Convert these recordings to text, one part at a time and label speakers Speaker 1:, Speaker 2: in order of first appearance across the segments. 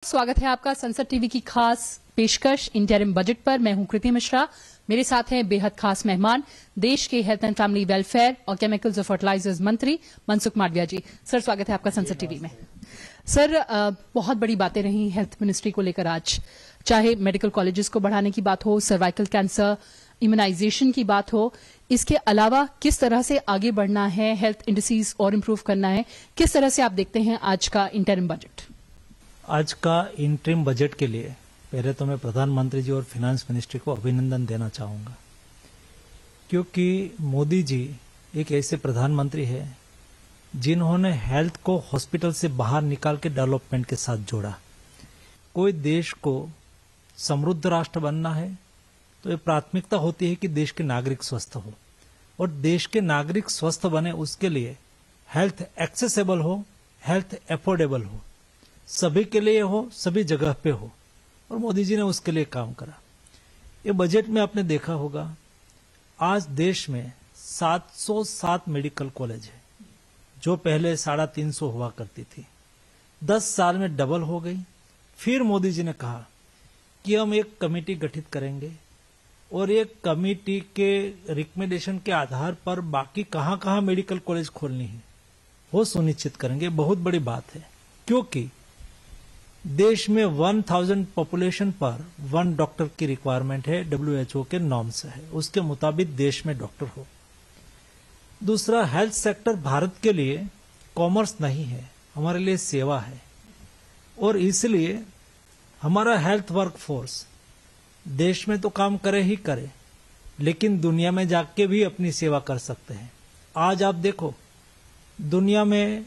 Speaker 1: स्वागत है आपका संसद टीवी की खास पेशकश इंटरिम बजट पर। मैं हूं कृति मिश्रा। मेरे साथ हैं बेहद खास मेहमान, देश के हेल्थ एंड फैमिली वेलफेयर और केमिकल्स और फर्टिलाइजर्स मंत्री मनसुख मांडविया जी। सर, स्वागत है आपका संसद टीवी में। सर, बहुत बड़ी बातें रही हेल्थ मिनिस्ट्री को लेकर आज, चाहे मेडिकल कॉलेजेस को बढ़ाने की बात हो, सर्वाइकल कैंसर इम्यूनाइजेशन की बात हो, इसके अलावा किस तरह से आगे बढ़ना है, हेल्थ इंडस्ट्रीज और इम्प्रूव करना है, किस तरह से आप देखते हैं आज का इंटरिम बजट?
Speaker 2: आज का इंटरिम बजट के लिए पहले तो मैं प्रधानमंत्री जी और फाइनेंस मिनिस्ट्री को अभिनंदन देना चाहूंगा, क्योंकि मोदी जी एक ऐसे प्रधानमंत्री हैं जिन्होंने हेल्थ को हॉस्पिटल से बाहर निकाल के डेवलपमेंट के साथ जोड़ा। कोई देश को समृद्ध राष्ट्र बनना है तो ये प्राथमिकता होती है कि देश के नागरिक स्वस्थ हो, और देश के नागरिक स्वस्थ बने उसके लिए हेल्थ एक्सेसिबल हो, हेल्थ अफोर्डेबल हो, सभी के लिए हो, सभी जगह पे हो, और मोदी जी ने उसके लिए काम करा। ये बजट में आपने देखा होगा, आज देश में 707 मेडिकल कॉलेज है, जो पहले 350 हुआ करती थी, 10 साल में डबल हो गई। फिर मोदी जी ने कहा कि हम एक कमेटी गठित करेंगे और एक कमेटी के रिकमेंडेशन के आधार पर बाकी कहां कहां मेडिकल कॉलेज खोलनी है वो सुनिश्चित करेंगे। बहुत बड़ी बात है, क्योंकि देश में 1000 पॉपुलेशन पर 1 डॉक्टर की रिक्वायरमेंट है, WHO के नॉर्म्स है, उसके मुताबिक देश में डॉक्टर हो। दूसरा, हेल्थ सेक्टर भारत के लिए कॉमर्स नहीं है, हमारे लिए सेवा है, और इसलिए हमारा हेल्थ वर्कफोर्स देश में तो काम करे ही करे, लेकिन दुनिया में जाके भी अपनी सेवा कर सकते हैं। आज आप देखो, दुनिया में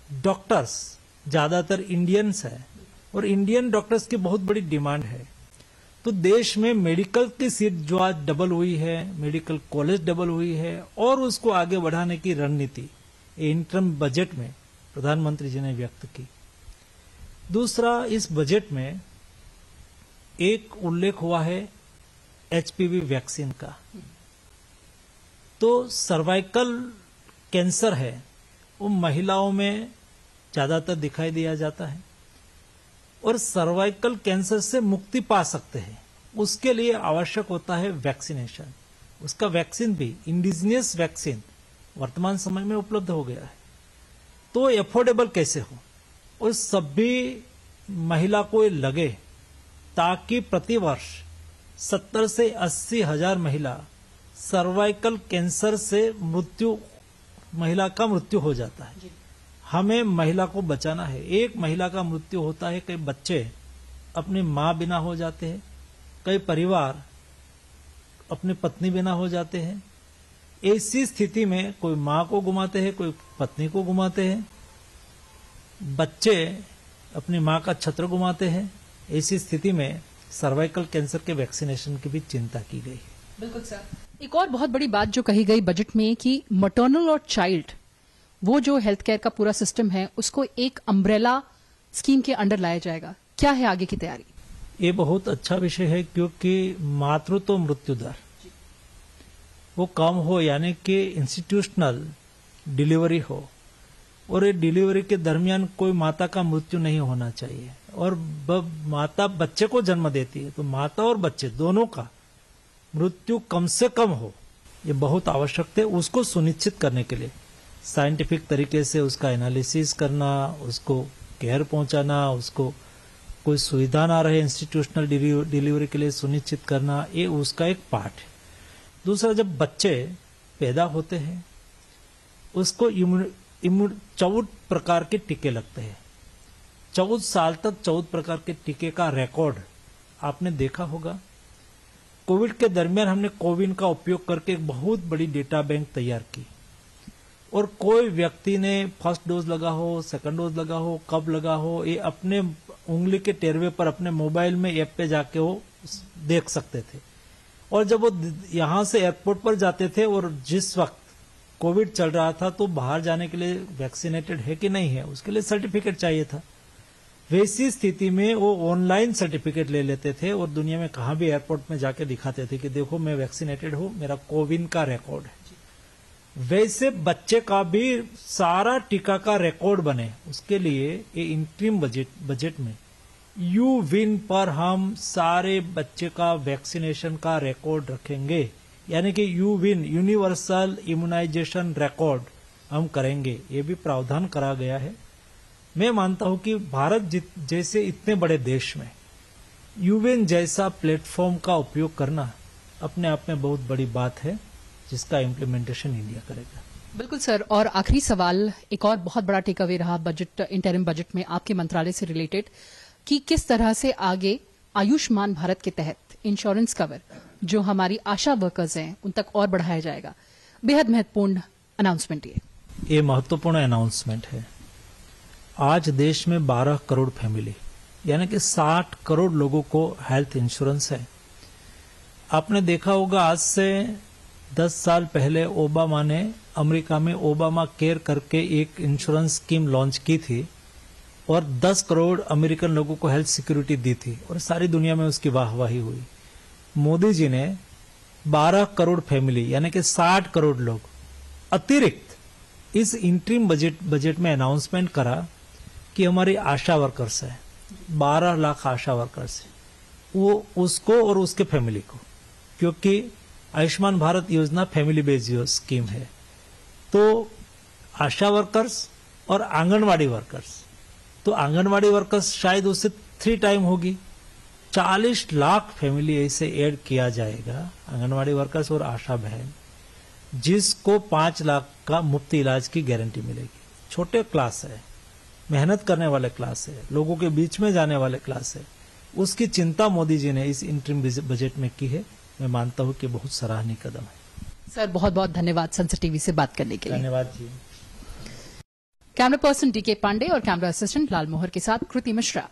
Speaker 2: डॉक्टर्स ज्यादातर इंडियंस है और इंडियन डॉक्टर्स की बहुत बड़ी डिमांड है। तो देश में मेडिकल की सीट जो आज डबल हुई है, मेडिकल कॉलेज डबल हुई है, और उसको आगे बढ़ाने की रणनीति इंटरिम बजट में प्रधानमंत्री जी ने व्यक्त की। दूसरा, इस बजट में एक उल्लेख हुआ है HPV वैक्सीन का। तो सर्वाइकल कैंसर है वो महिलाओं में ज्यादातर दिखाई दिया जाता है, और सर्वाइकल कैंसर से मुक्ति पा सकते हैं, उसके लिए आवश्यक होता है वैक्सीनेशन। उसका वैक्सीन भी इंडिजिनियस वैक्सीन वर्तमान समय में उपलब्ध हो गया है। तो अफोर्डेबल कैसे हो और सभी महिला को लगे, ताकि प्रतिवर्ष 70 से 80 हजार महिला सर्वाइकल कैंसर से महिला का मृत्यु हो जाता है। हमें महिला को बचाना है। एक महिला का मृत्यु होता है, कई बच्चे अपनी मां बिना हो जाते हैं, कई परिवार अपनी पत्नी बिना हो जाते हैं। ऐसी स्थिति में कोई मां को गुमाते हैं, कोई पत्नी को गुमाते हैं, बच्चे अपनी मां का छत्र गुमाते हैं। ऐसी स्थिति में सर्वाइकल कैंसर के वैक्सीनेशन की भी चिंता की गई है।
Speaker 1: बिल्कुल सर। एक और बहुत बड़ी बात जो कही गई बजट में कि मैटरनल और चाइल्ड, वो जो हेल्थ केयर का पूरा सिस्टम है, उसको एक अम्ब्रेला स्कीम के अंडर लाया जाएगा। क्या है आगे की तैयारी?
Speaker 2: ये बहुत अच्छा विषय है, क्योंकि मातृत्व मृत्यु दर वो कम हो, यानी कि इंस्टीट्यूशनल डिलीवरी हो, और ये डिलीवरी के दरमियान कोई माता का मृत्यु नहीं होना चाहिए। और माता बच्चे को जन्म देती है तो माता और बच्चे दोनों का मृत्यु कम से कम हो, ये बहुत आवश्यक है। उसको सुनिश्चित करने के लिए साइंटिफिक तरीके से उसका एनालिसिस करना, उसको केयर पहुंचाना, उसको कोई सुविधा ना रहे इंस्टीट्यूशनल डिलीवरी के लिए सुनिश्चित करना, ये उसका एक पार्ट है। दूसरा, जब बच्चे पैदा होते हैं उसको 14 प्रकार के टीके लगते हैं। 14 साल तक 14 प्रकार के टीके का रिकॉर्ड आपने देखा होगा। कोविड के दरमियान हमने कोविन का उपयोग करके एक बहुत बड़ी डेटा बैंक तैयार की, और कोई व्यक्ति ने फर्स्ट डोज लगा हो, सेकंड डोज लगा हो, कब लगा हो, ये अपने उंगली के टेरवे पर अपने मोबाइल में ऐप पे जाके वो देख सकते थे। और जब वो यहां से एयरपोर्ट पर जाते थे और जिस वक्त कोविड चल रहा था, तो बाहर जाने के लिए वैक्सीनेटेड है कि नहीं है उसके लिए सर्टिफिकेट चाहिए था। वैसी स्थिति में वो ऑनलाइन सर्टिफिकेट ले लेते थे और दुनिया में कहां भी एयरपोर्ट में जाके दिखाते थे कि देखो मैं वैक्सीनेटेड हूं, मेरा कोविन का रिकॉर्ड है। वैसे बच्चे का भी सारा टीका का रिकॉर्ड बने, उसके लिए ये इंटरिम बजट में यू विन पर हम सारे बच्चे का वैक्सीनेशन का रिकॉर्ड रखेंगे, यानी कि U win universal immunisation record हम करेंगे, ये भी प्रावधान करा गया है। मैं मानता हूं कि भारत जैसे इतने बड़े देश में यूविन जैसा प्लेटफॉर्म का उपयोग करना अपने आप में बहुत बड़ी बात है, जिसका इम्प्लीमेंटेशन इंडिया करेगा।
Speaker 1: बिल्कुल सर, और आखिरी सवाल, एक और बहुत बड़ा टेक अवे रहा बजट, इंटरिम बजट में आपके मंत्रालय से रिलेटेड, कि किस तरह से आगे आयुष्मान भारत के तहत इंश्योरेंस कवर जो हमारी आशा वर्कर्स हैं उन तक और बढ़ाया जाएगा। बेहद महत्वपूर्ण अनाउंसमेंट ये
Speaker 2: महत्वपूर्ण अनाउंसमेंट है। आज देश में 12 करोड़ फैमिली यानी कि 60 करोड़ लोगों को हेल्थ इंश्योरेंस है। आपने देखा होगा, आज से 10 साल पहले ओबामा ने अमेरिका में ओबामा केयर करके एक इंश्योरेंस स्कीम लॉन्च की थी और 10 करोड़ अमेरिकन लोगों को हेल्थ सिक्योरिटी दी थी और सारी दुनिया में उसकी वाहवाही हुई। मोदी जी ने 12 करोड़ फैमिली यानी कि 60 करोड़ लोग अतिरिक्त इस इंटरिम बजट में अनाउंसमेंट करा कि हमारी आशा वर्कर्स है, 12 लाख आशा वर्कर्स है, वो उसको और उसके फैमिली को, क्योंकि आयुष्मान भारत योजना फैमिली बेस्ड स्कीम है, तो आशा वर्कर्स और आंगनवाड़ी वर्कर्स, तो आंगनवाड़ी वर्कर्स शायद उससे 3 टाइम होगी। 40 लाख फैमिली ऐसे ऐड किया जाएगा, आंगनवाड़ी वर्कर्स और आशा बहन, जिसको 5 लाख का मुफ्त इलाज की गारंटी मिलेगी। छोटे क्लास है, मेहनत करने वाले क्लास है, लोगों के बीच में जाने वाले क्लास है, उसकी चिंता मोदी जी ने इस इंटरिम बजट में की है। मैं मानता हूं कि बहुत सराहनीय कदम है।
Speaker 1: सर, बहुत बहुत धन्यवाद संसद टीवी से बात करने के लिए।
Speaker 2: धन्यवाद जी।
Speaker 1: कैमरा पर्सन डीके पांडे और कैमरा असिस्टेंट लाल मोहर के साथ कृति मिश्रा।